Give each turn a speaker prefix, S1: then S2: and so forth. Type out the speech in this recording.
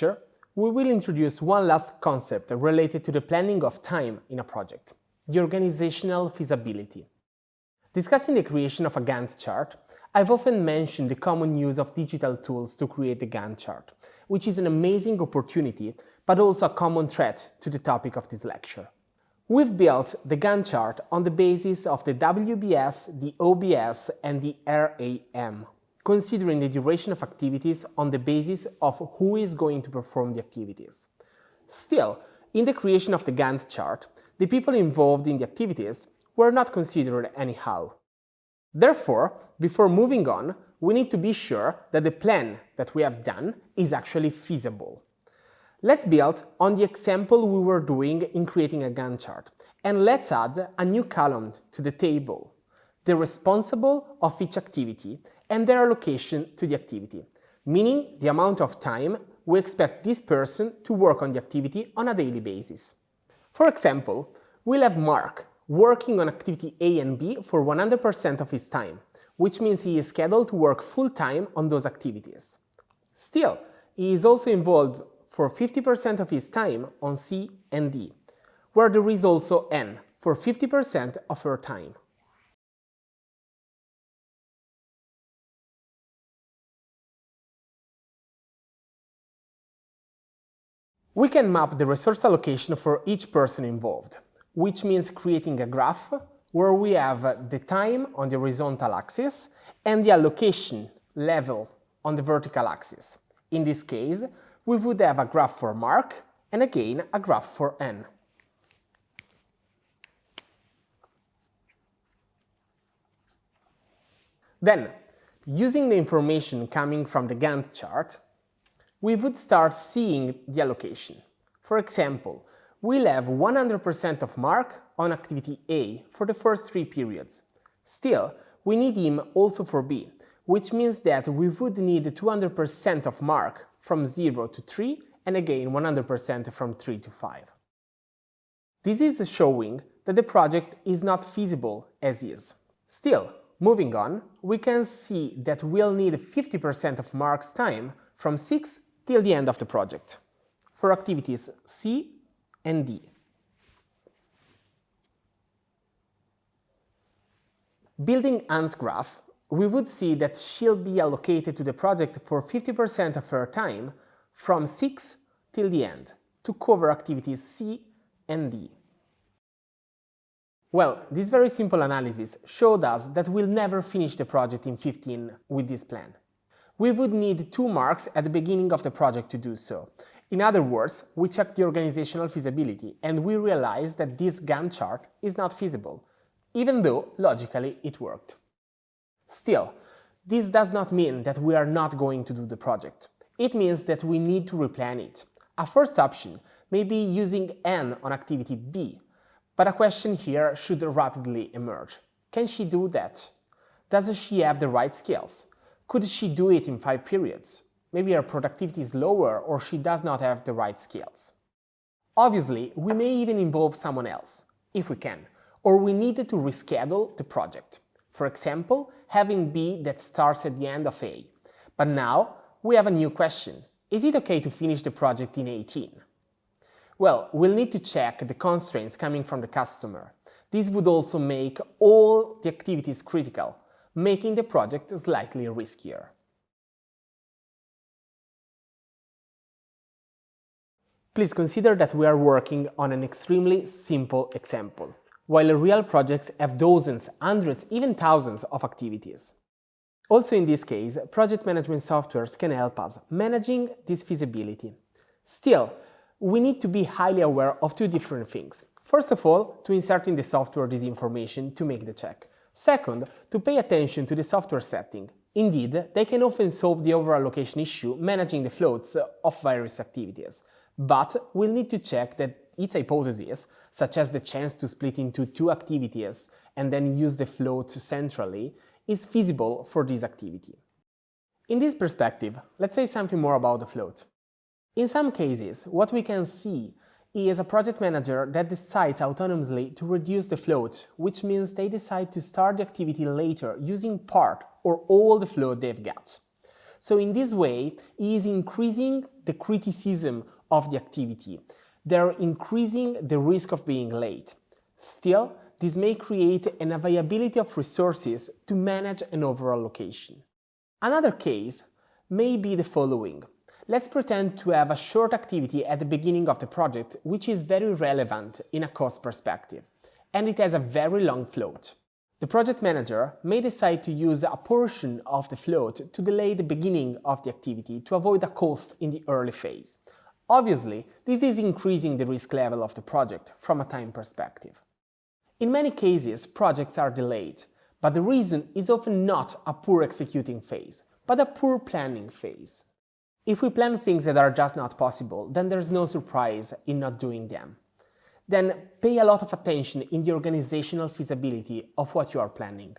S1: lecture, we will introduce one last concept related to the planning of time in a project, the organizational feasibility. Discussing the creation of a Gantt chart, I've often mentioned the common use of digital tools to create the Gantt chart, which is an amazing opportunity, but also a common threat to the topic of this lecture. We've built the Gantt chart on the basis of the WBS, the OBS, and the RAM, considering the duration of activities on the basis of who is going to perform the activities. Still, in the creation of the Gantt chart, the people involved in the activities were not considered anyhow. Therefore, before moving on, we need to be sure that the plan that we have done is actually feasible. Let's build on the example we were doing in creating a Gantt chart, and let's add a new column to the table, the responsible of each activity and their allocation to the activity, meaning the amount of time we expect this person to work on the activity on a daily basis. For example, we'll have Mark working on activity A and B for 100% of his time, which means he is scheduled to work full-time on those activities. Still, he is also involved for 50% of his time on C and D, where there is also N for 50% of her time. We can map the resource allocation for each person involved, which means creating a graph where we have the time on the horizontal axis and the allocation level on the vertical axis. In this case, we would have a graph for Mark and again a graph for N. Then, using the information coming from the Gantt chart, we would start seeing the allocation. For example, we'll have 100% of Mark on activity A for the first 3 periods. Still, we need him also for B, which means that we would need 200% of Mark from 0 to 3 and again 100% from 3 to 5. This is showing that the project is not feasible as is. Still, moving on, we can see that we'll need 50% of Mark's time from 6 till the end of the project, for activities C and D. Building Anne's graph, we would see that she'll be allocated to the project for 50% of her time from 6 till the end, to cover activities C and D. Well, this very simple analysis showed us that we'll never finish the project in 15 with this plan. We would need 2 marks at the beginning of the project to do so. In other words, we checked the organizational feasibility and we realized that this Gantt chart is not feasible, even though logically it worked. Still, this does not mean that we are not going to do the project. It means that we need to replan it. A first option may be using N on activity B, but a question here should rapidly emerge. Can she do that? Does she have the right skills? Could she do it in 5 periods? Maybe her productivity is lower or she does not have the right skills. Obviously, we may even involve someone else, if we can, or we need to reschedule the project. For example, having B that starts at the end of A. But now we have a new question. Is it okay to finish the project in 18? Well, we'll need to check the constraints coming from the customer. This would also make all the activities critical, making the project slightly riskier. Please consider that we are working on an extremely simple example, while real projects have dozens, hundreds, even thousands of activities. Also in this case, project management softwares can help us managing this feasibility. Still, we need to be highly aware of 2 different things. First of all, to insert in the software this information to make the check. Second, to pay attention to the software setting. Indeed, they can often solve the over-allocation issue managing the floats of various activities. But we'll need to check that its hypothesis, such as the chance to split into 2 activities and then use the float centrally, is feasible for this activity. In this perspective, let's say something more about the float. In some cases, what we can see is a project manager that decides autonomously to reduce the float, which means they decide to start the activity later using part or all the float they've got. So in this way, he is increasing the criticism of the activity. They're increasing the risk of being late. Still, this may create an availability of resources to manage an overall location. Another case may be the following. Let's pretend to have a short activity at the beginning of the project which is very relevant in a cost perspective, and it has a very long float. The project manager may decide to use a portion of the float to delay the beginning of the activity to avoid a cost in the early phase. Obviously, this is increasing the risk level of the project from a time perspective. In many cases, projects are delayed, but the reason is often not a poor executing phase, but a poor planning phase. If we plan things that are just not possible, then there's no surprise in not doing them. Then pay a lot of attention in the organizational feasibility of what you are planning.